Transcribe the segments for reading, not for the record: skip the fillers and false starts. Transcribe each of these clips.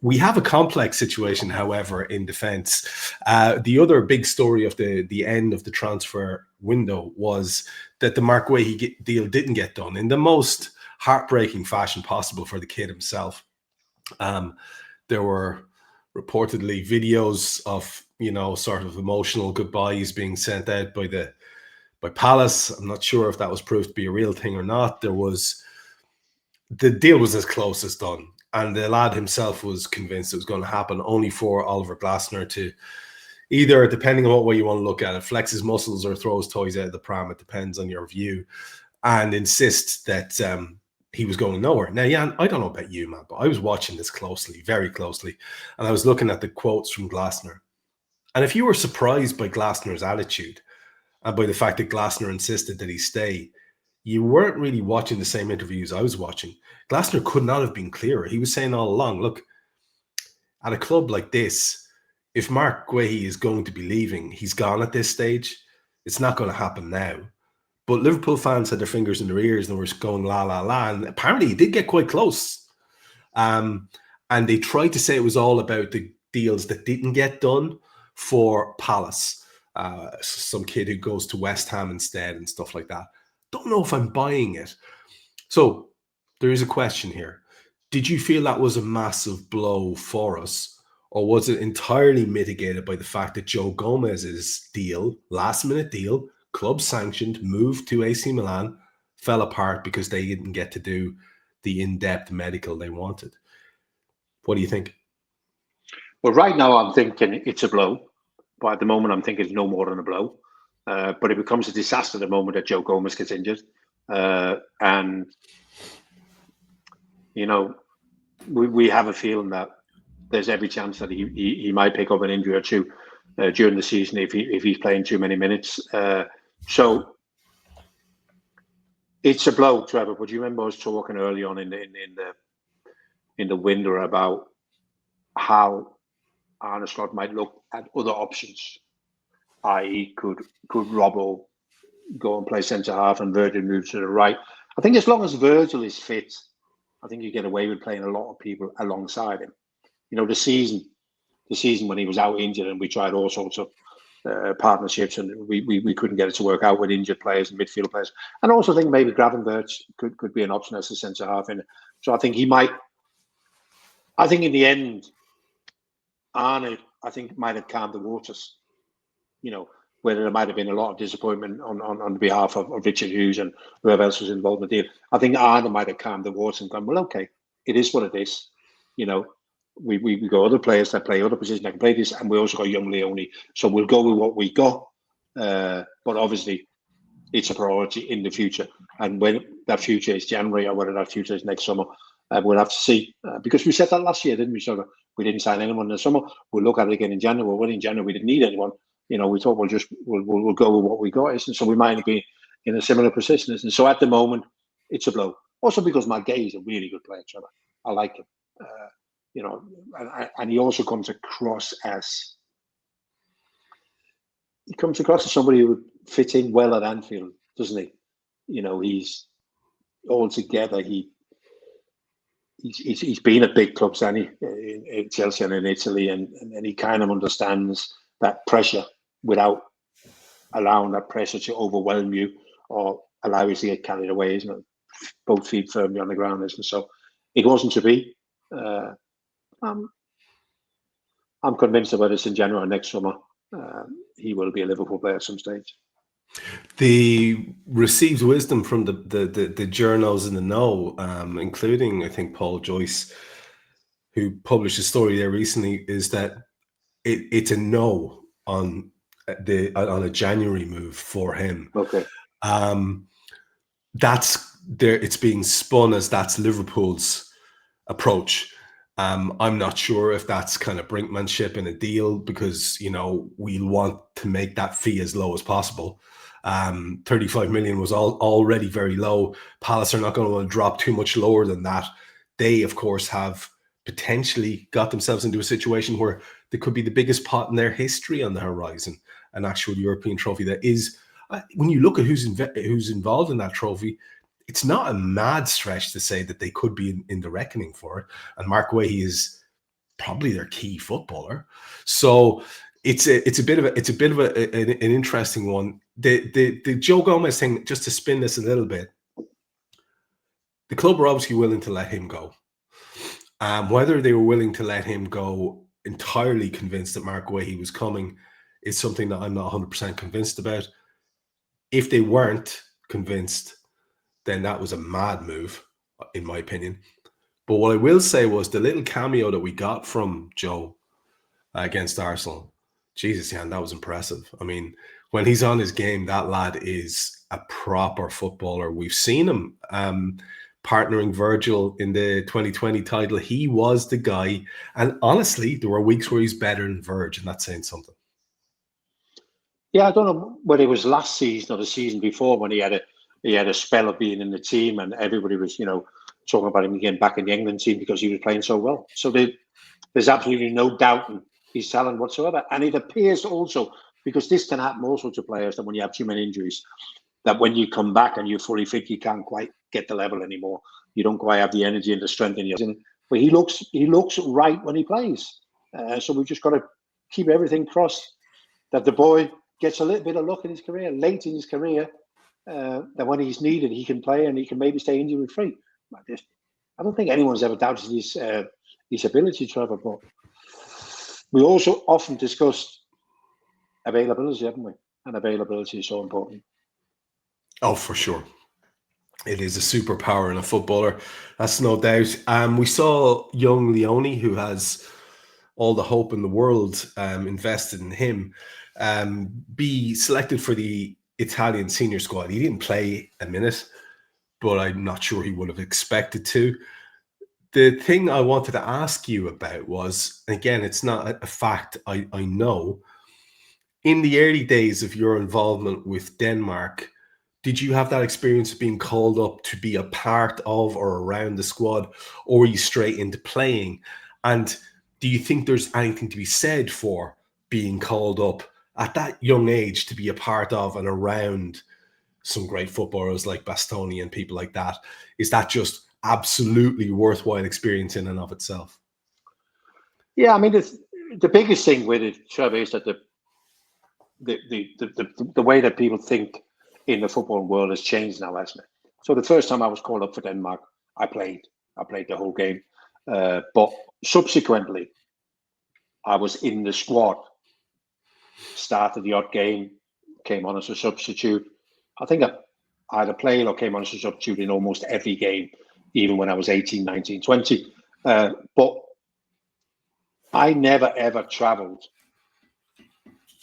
We have a complex situation, however, in defence. The other big story of the end of the transfer window was that the Marc Guehi deal didn't get done in the most heartbreaking fashion possible for the kid himself. There were reportedly videos of, sort of emotional goodbyes being sent out by Palace. I'm not sure if that was proved to be a real thing or not. The deal was as close as done. And the lad himself was convinced it was going to happen, only for Oliver Glasner to either, depending on what way you want to look at it, flex his muscles or throw his toys out of the pram. It depends on your view, and insist that he was going nowhere. Now, Jan, I don't know about you, man, but I was watching this closely, very closely, and I was looking at the quotes from Glasner. And if you were surprised by Glasner's attitude and by the fact that Glasner insisted that he stay, you weren't really watching the same interviews I was watching. Glasner could not have been clearer. He was saying all along, look, at a club like this, if Marc Guehi is going to be leaving, he's gone at this stage. It's not going to happen now. But Liverpool fans had their fingers in their ears and were going la, la, la. And apparently he did get quite close. And they tried to say it was all about the deals that didn't get done for Palace. Some kid who goes to West Ham instead and stuff like that. Don't know if I'm buying it. So there is a question here. Did you feel that was a massive blow for us, or was it entirely mitigated by the fact that Joe Gomez's deal, last-minute deal, club-sanctioned, move to AC Milan, fell apart because they didn't get to do the in-depth medical they wanted? What do you think? Well, right now I'm thinking it's a blow, but at the moment I'm thinking it's no more than a blow. But it becomes a disaster the moment that Joe Gomez gets injured. And, we have a feeling that there's every chance that he might pick up an injury or two during the season if he's playing too many minutes. So it's a blow, Trevor. But you remember us talking early on in the window about how Arne Slot might look at other options, i.e. could Robbo go and play centre half and Virgil move to the right. I think as long as Virgil is fit, I think you get away with playing a lot of people alongside him. The season when he was out injured and we tried all sorts of partnerships and we couldn't get it to work out with injured players and midfield players. And I also think maybe Gravenberch could be an option as a centre half. So I think he might. I think in the end, Arne, might have calmed the waters. Whether there might have been a lot of disappointment on behalf of Richard Hughes and whoever else was involved in the deal. I think Arne might have calmed the waters and gone, well, okay, it is what it is. We got other players that play other positions that can play this, and we also got young Leone. So we'll go with what we got. But obviously, it's a priority in the future. And when that future is January or whether that future is next summer, we'll have to see. Because we said that last year, didn't we? So we didn't sign anyone in the summer. We'll look at it again in January. Well, in January, we didn't need anyone. We thought we'll go with what we got, and so we might be in a similar position. And so at the moment, it's a blow. Also because Marc Guehi is a really good player, Trevor. I like him. And he also comes across as somebody who would fit in well at Anfield, doesn't he? He's all together. He's been at big clubs, and in Chelsea and in Italy, and he kind of understands that pressure without allowing that pressure to overwhelm you or allow you to get carried away, isn't it? Both feet firmly on the ground, isn't it? So it wasn't to be. I'm convinced about this in January next summer. He will be a Liverpool player at some stage. The received wisdom from the journos in the know, including I think Paul Joyce, who published a story there recently, is that it's a no on a January move for him. Okay. That's there. It's being spun as that's Liverpool's approach. I'm not sure if that's kind of brinkmanship in a deal because we want to make that fee as low as possible. 35 million was already very low. Palace are not going to want to drop too much lower than that. They, of course, have potentially got themselves into a situation where there could be the biggest pot in their history on the horizon, an actual European trophy that is, when you look at who's involved in that trophy, it's not a mad stretch to say that they could be in the reckoning for it. And Marc Guehi is probably their key footballer. So it's a bit of an interesting one. The Joe Gomez thing, just to spin this a little bit, the club were obviously willing to let him go. Whether they were willing to let him go entirely convinced that Marc Guehi was coming is something that I'm not 100% convinced about. If they weren't convinced, then that was a mad move, in my opinion. But what I will say was the little cameo that we got from Joe against Arsenal, Jesus, Jan, that was impressive. I mean, when he's on his game, that lad is a proper footballer. We've seen him partnering Virgil in the 2020 title. He was the guy. And honestly, there were weeks where he's better than Virg, and that's saying something. Yeah, I don't know whether it was last season or the season before when he had a spell of being in the team and everybody was, talking about him getting back in the England team because he was playing so well. So there's absolutely no doubt in his talent whatsoever. And it appears also, because this can happen also to players, that when you have too many injuries, that when you come back and you're fully fit, you can't quite get the level anymore. You don't quite have the energy and the strength in you. But he looks right when he plays. So we've just got to keep everything crossed that the boy gets a little bit of luck in his career, late in his career, that when he's needed, he can play and he can maybe stay injury free. I don't think anyone's ever doubted his ability, Trevor. But we also often discussed availability, haven't we? And availability is so important. Oh, for sure. It is a superpower in a footballer. That's no doubt. We saw young Leone, who has all the hope in the world invested in him, be selected for the Italian senior squad. He didn't play a minute, but I'm not sure he would have expected to. The thing I wanted to ask you about was, again, it's not a fact I know. In the early days of your involvement with Denmark, did you have that experience of being called up to be a part of or around the squad, or were you straight into playing? And do you think there's anything to be said for being called up at that young age to be a part of and around some great footballers like Bastoni and people like that? Is that just absolutely worthwhile experience in and of itself? Yeah, I mean, the biggest thing with it, Trevor, is that the way that people think in the football world has changed now, hasn't it? So the first time I was called up for Denmark, I played the whole game. But subsequently, I was in the squad, started the odd game, came on as a substitute. I think I either played or came on as a substitute in almost every game, even when I was 18, 19, 20. But I never, ever travelled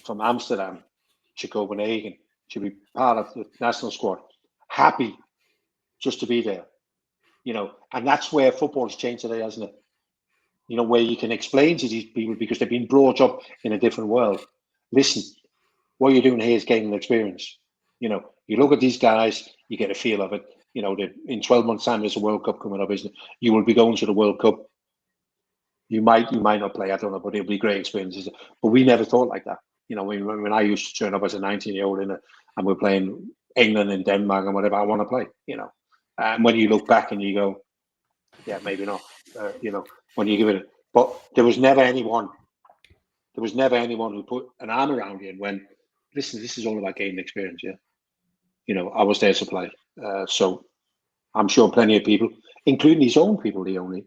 from Amsterdam to Copenhagen to be part of the national squad, happy just to be there, and that's where football's changed today, hasn't it? Where you can explain to these people, because they've been brought up in a different world. Listen, what you're doing here is gaining experience. You look at these guys, you get a feel of it. In 12 months' time, there's a World Cup coming up, isn't it? You will be going to the World Cup. You might not play, I don't know, but it'll be great experiences. But we never thought like that. When I used to turn up as a 19-year-old and we're playing England and Denmark and whatever, I want to play, And when you look back and you go, yeah, maybe not, when you give it, but there was never anyone who put an arm around you and went, listen, this is all about gaining experience, yeah. I was there to play. So I'm sure plenty of people, including his own people, Leone,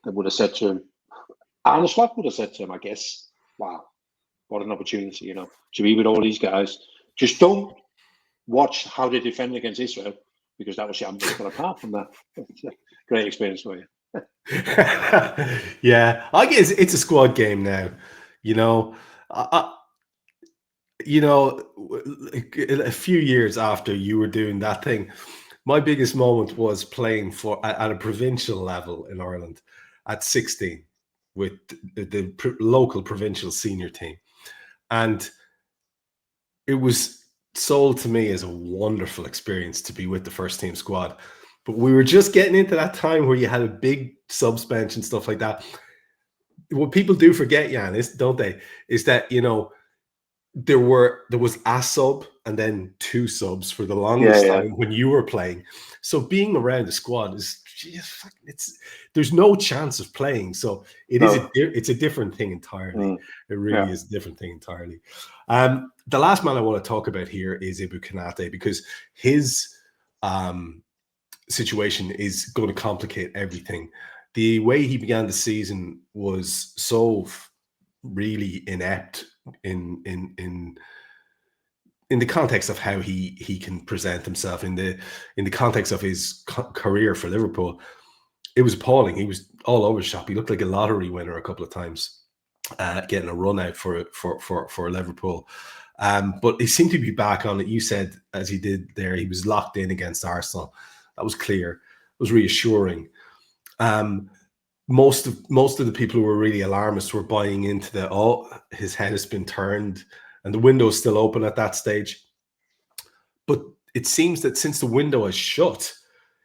that would have said to him, Arne Slot would have said to him, I guess, wow, what an opportunity, to be with all these guys. Just don't watch how they defend against Israel, because that was shambles. But apart from that, it's a great experience for you. Yeah, I guess it's a squad game now. A few years after you were doing that thing, my biggest moment was playing at a provincial level in Ireland at 16 with the local provincial senior team. And it was sold to me as a wonderful experience to be with the first team squad. But we were just getting into that time where you had a big subs bench and stuff like that. What people do forget, Jan, don't they? Is that, there was a sub and then 2 subs for the longest time when you were playing. So being around the squad is there's no chance of playing. So it's a different thing entirely. It really is a different thing entirely. The last man I want to talk about here is Ibou Konaté, because his situation is going to complicate everything. The way he began the season was so really inept in the context of how he can present himself, in the context of his career for Liverpool. It was appalling. He was all over the shop. He looked like a lottery winner a couple of times, getting a run out for Liverpool. But he seemed to be back on it. You said, as he did there, he was locked in against Arsenal. That was clear. It was reassuring. Most of the people who were really alarmists were buying into his head has been turned and the window is still open at that stage. But it seems that since the window is shut,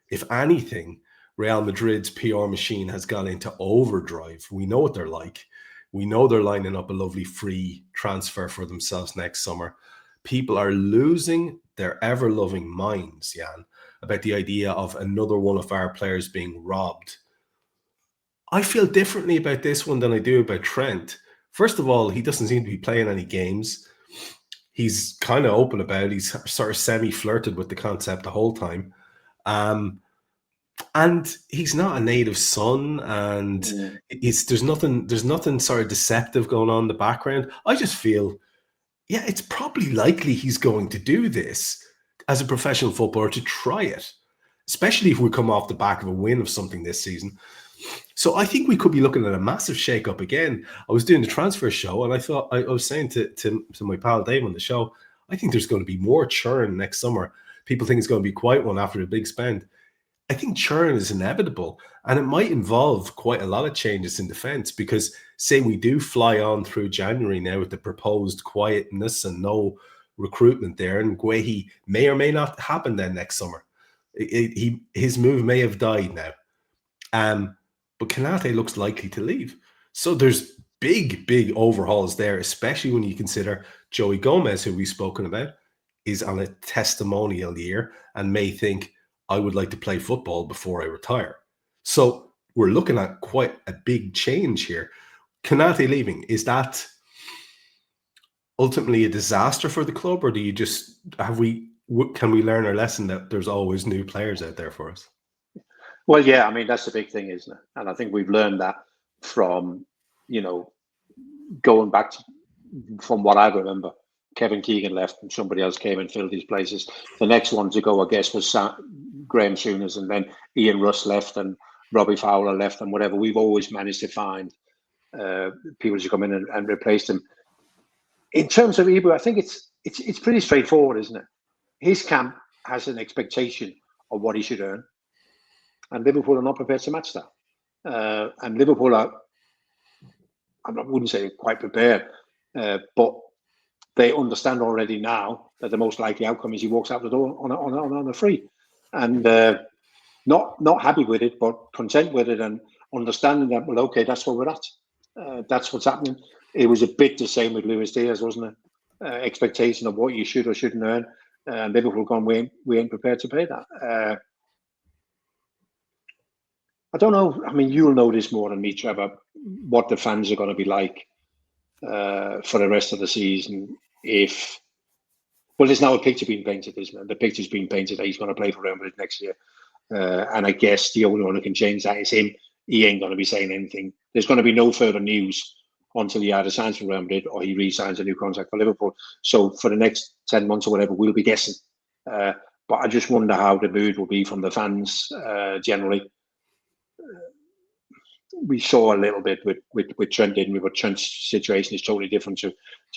if anything, Real Madrid's PR machine has gone into overdrive. We know what they're like. We know they're lining up a lovely free transfer for themselves next summer. People are losing their ever-loving minds, Jan, about the idea of another one of our players being robbed. I feel differently about this one than I do about Trent. First of all, he doesn't seem to be playing any games. He's kind of open about it. He's sort of semi-flirted with the concept the whole time. And he's not a native son, and there's nothing sort of deceptive going on in the background. I just feel, it's probably likely he's going to do this as a professional footballer, to try it, especially if we come off the back of a win of something this season. So I think we could be looking at a massive shake-up again. I was doing the transfer show, and I thought, I was saying to my pal Dave on the show, I think there's going to be more churn next summer. People think it's going to be quite one after a big spend. I think churn is inevitable, and it might involve quite a lot of changes in defence, because say we do fly on through January now with the proposed quietness and no recruitment there, and Guehi may or may not happen then next summer. His move may have died now. But Konaté looks likely to leave. So there's big overhauls there, especially when you consider Joey Gomez, who we've spoken about, is on a testimonial year and may think, I would like to play football before I retire. So we're looking at quite a big change here. Konaté leaving, is that ultimately a disaster for the club, or do you just can we learn our lesson that there's always new players out there for us? Well, yeah, I mean, that's the big thing, isn't it? And I think we've learned that from, going back from what I remember. Kevin Keegan left and somebody else came and filled these places. The next one to go, I guess, was Graham Souness, and then Ian Russ left and Robbie Fowler left and whatever. We've always managed to find people to come in and replace them. In terms of Ibou, I think it's pretty straightforward, isn't it? His camp has an expectation of what he should earn, and Liverpool are not prepared to match that. And Liverpool are, I wouldn't say quite prepared, but they understand already now that the most likely outcome is he walks out the door on a free, and not happy with it, but content with it, and understanding that, well, okay, that's where we're at. That's what's happening. It was a bit the same with Luis Diaz, wasn't it? Expectation of what you should or shouldn't earn, and Liverpool gone, we ain't prepared to pay that. I don't know. I mean, you'll know this more than me, Trevor, what the fans are going to be like for the rest of the season. There's now a picture being painted, isn't it? The picture's been painted that he's going to play for Real Madrid next year. And I guess the only one who can change that is him. He ain't going to be saying anything. There's going to be no further news until he either signs for Real Madrid or he re-signs a new contract for Liverpool. So for the next 10 months or whatever, we'll be guessing. But I just wonder how the mood will be from the fans generally. We saw a little bit with Trent, didn't we? But Trent's situation is totally different to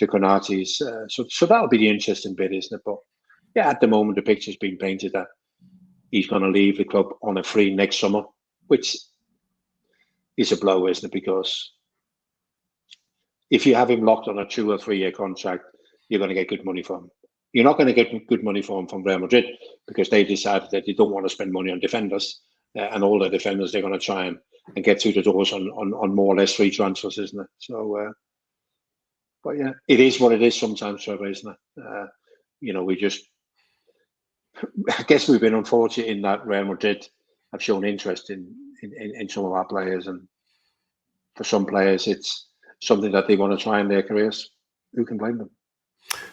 Konaté's. So that'll be the interesting bit, isn't it? But yeah, at the moment, the picture's been painted that he's going to leave the club on a free next summer, which is a blow, isn't it? Because if you have him locked on a 2 or 3 year contract, you're going to get good money from him. You're not going to get good money from him from Real Madrid, because they decided that they don't want to spend money on defenders, and all the defenders they're going to try and get through the doors on more or less free transfers, isn't it? So But yeah, it is what it is sometimes, Trevor, isn't it? We just, I guess we've been unfortunate in that Real Madrid have shown interest in some of our players, and for some players, it's something that they want to try in their careers. Who can blame them?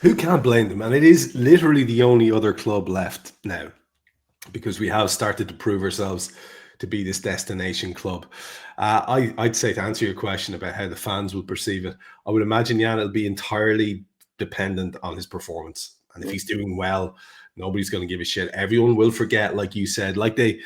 Who can't blame them? And it is literally the only other club left now, because we have started to prove ourselves to be this destination club. I'd say, to answer your question about how the fans will perceive it, I would imagine, Jan, it'll be entirely dependent on his performance. And if he's doing well, nobody's going to give a shit. Everyone will forget, like you said, like they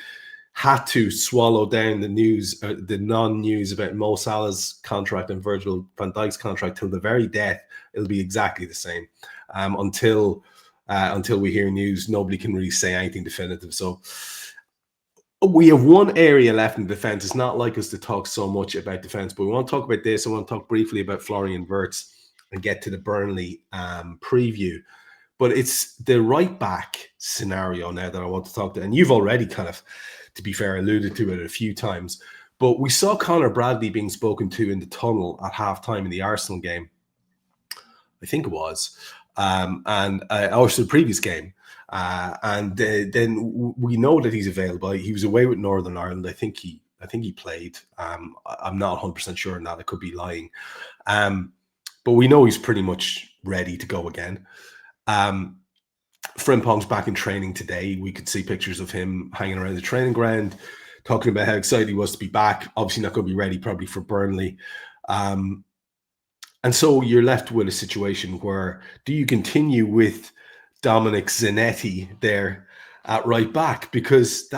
had to swallow down the news, the non-news about Mo Salah's contract and Virgil van Dijk's contract till the very death. It'll be exactly the same until we hear news. Nobody can really say anything definitive. So we have one area left in defense. It's not like us to talk so much about defense, but we want to talk about this. I want to talk briefly about Florian Wirtz and get to the Burnley preview. But it's the right back scenario now that I want to talk to. And you've already kind of, to be fair, alluded to it a few times. But we saw Conor Bradley being spoken to in the tunnel at halftime in the Arsenal game. I think it was. And also the previous game. And then we know that he's available. He was away with Northern Ireland. I think he played. I'm not 100% sure on that. I could be lying. But we know he's pretty much ready to go again. Frimpong's back in training today. We could see pictures of him hanging around the training ground, talking about how excited he was to be back. Obviously not going to be ready probably for Burnley. And so you're left with a situation where, do you continue with Dominic Zanetti there at right back? Because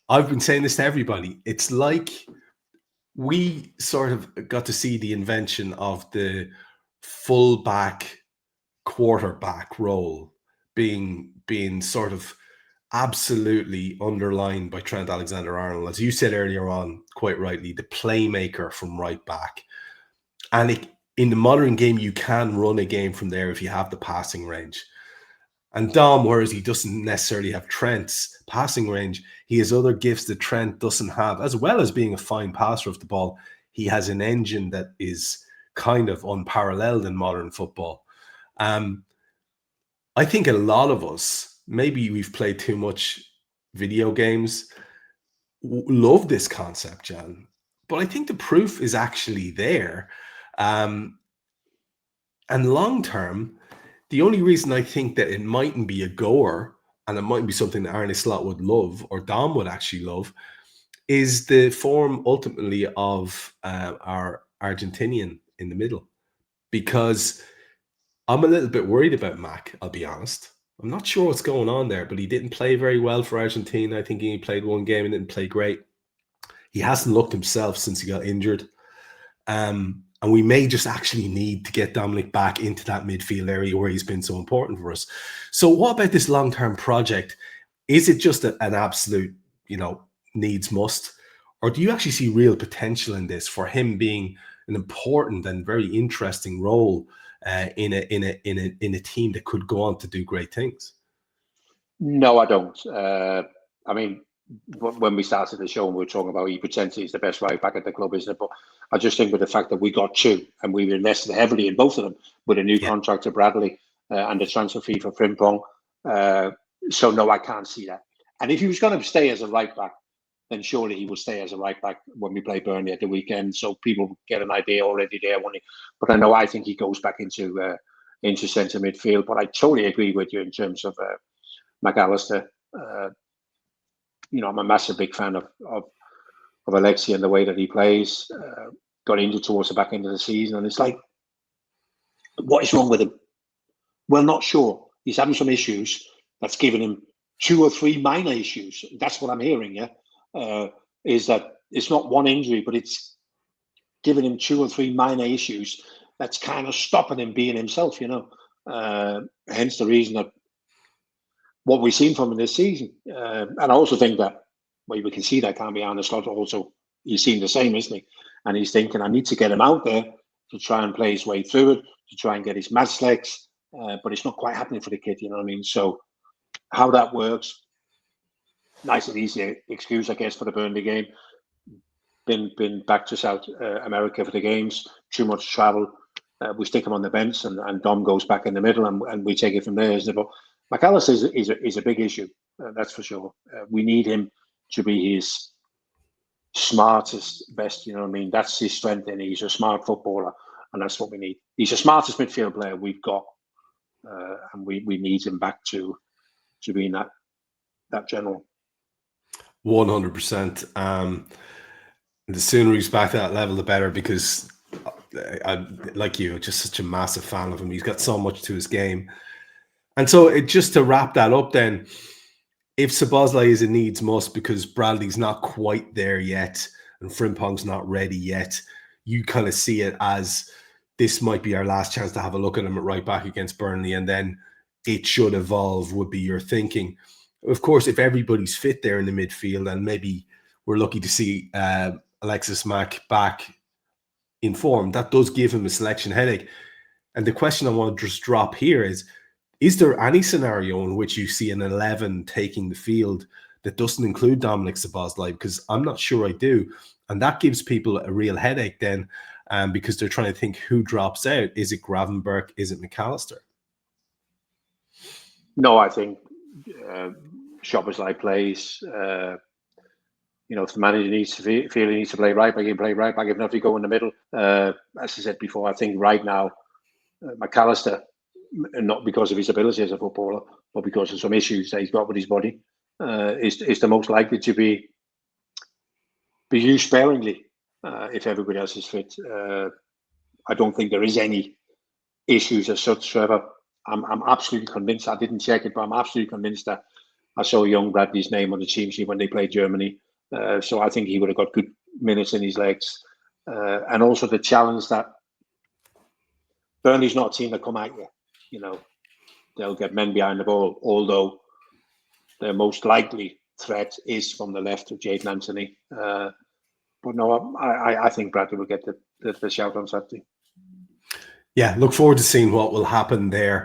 I've been saying this to everybody. It's like we sort of got to see the invention of the full-back quarterback role being sort of absolutely underlined by Trent Alexander-Arnold. As you said earlier on, quite rightly, the playmaker from right back. And in the modern game, you can run a game from there if you have the passing range. And Dom, whereas he doesn't necessarily have Trent's passing range, he has other gifts that Trent doesn't have, as well as being a fine passer of the ball. He has an engine that is kind of unparalleled in modern football. I think a lot of us, maybe we've played too much video games, love this concept, Jan. But I think the proof is actually there. And long term, the only reason I think that it mightn't be a goer, and it mightn't be something that Arne Slot would love, or Dom would actually love, is the form ultimately of our Argentinian in the middle. Because I'm a little bit worried about Mac, I'll be honest. I'm not sure what's going on there, but he didn't play very well for Argentina. I think he played one game and didn't play great. He hasn't looked himself since he got injured. And we may just actually need to get Dominic back into that midfield area where he's been so important for us. So what about this long-term project? Is it just an absolute, needs must? Or do you actually see real potential in this for him being an important and very interesting role in a team that could go on to do great things? No, I don't. I mean, when we started the show and we were talking about he potentially is the best right back at the club, isn't it? But I just think with the fact that we got two and we've invested heavily in both of them with a new contract to Bradley and the transfer fee for Frimpong. So no, I can't see that. And if he was going to stay as a right back, then surely he will stay as a right back when we play Burnley at the weekend. So people get an idea already there. But I think he goes back into centre midfield. But I totally agree with you in terms of McAllister. I'm a massive big fan of Alexi and the way that he plays. Got injured towards the back end of the season, and it's like, what is wrong with him? Well, not sure. He's having some issues that's given him 2 or 3 minor issues. That's what I'm hearing. Is that it's not one injury, but it's given him 2 or 3 minor issues that's kind of stopping him being himself. Hence the reason that what we've seen from him this season. And I also think that, well, we can see that, can't be honest. Also, he's seen the same, isn't he? And he's thinking, I need to get him out there to try and play his way through it, to try and get his match legs. But it's not quite happening for the kid, you know what I mean? So how that works, nice and easy excuse, I guess, for the Burnley game. Been back to South America for the games, too much travel. we stick him on the bench, and Dom goes back in the middle, and we take it from there. But McAllister is a big issue, that's for sure. We need him to be his smartest, best. You know what I mean? That's his strength, and he's a smart footballer, and that's what we need. He's the smartest midfield player we've got, and we need him back to being that general. 100%. The sooner he's back to that level, the better, because I like you, just such a massive fan of him. He's got so much to his game. And so just to wrap that up then, if Szoboszlai is a needs must because Bradley's not quite there yet and Frimpong's not ready yet, you kind of see it as this might be our last chance to have a look at him at right back against Burnley, and then it should evolve, would be your thinking. Of course, if everybody's fit there in the midfield, and maybe we're lucky to see Alexis Mack back in form, that does give him a selection headache. And the question I want to just drop here is there any scenario in which you see an 11 taking the field that doesn't include Dominik Szoboszlai? Because I'm not sure I do. And that gives people a real headache then, because they're trying to think who drops out. Is it Gravenberch? Is it McAllister? No, I think Szoboszlai plays. If the manager needs to feel he needs to play right back, he play right back. If not, he go in the middle. As I said before, I think right now, McAllister, not because of his ability as a footballer, but because of some issues that he's got with his body, is the most likely to be used sparingly if everybody else is fit. I don't think there is any issues as such, Trevor. I'm absolutely convinced. I didn't check it, but I'm absolutely convinced that I saw young Bradley's name on the team sheet when they played Germany. So I think he would have got good minutes in his legs. And also the challenge that Burnley's not a team that come at you. They'll get men behind the ball, although their most likely threat is from the left of Jadon Anthony. But no, I think Bradley will get the shout on Saturday. Yeah, look forward to seeing what will happen there.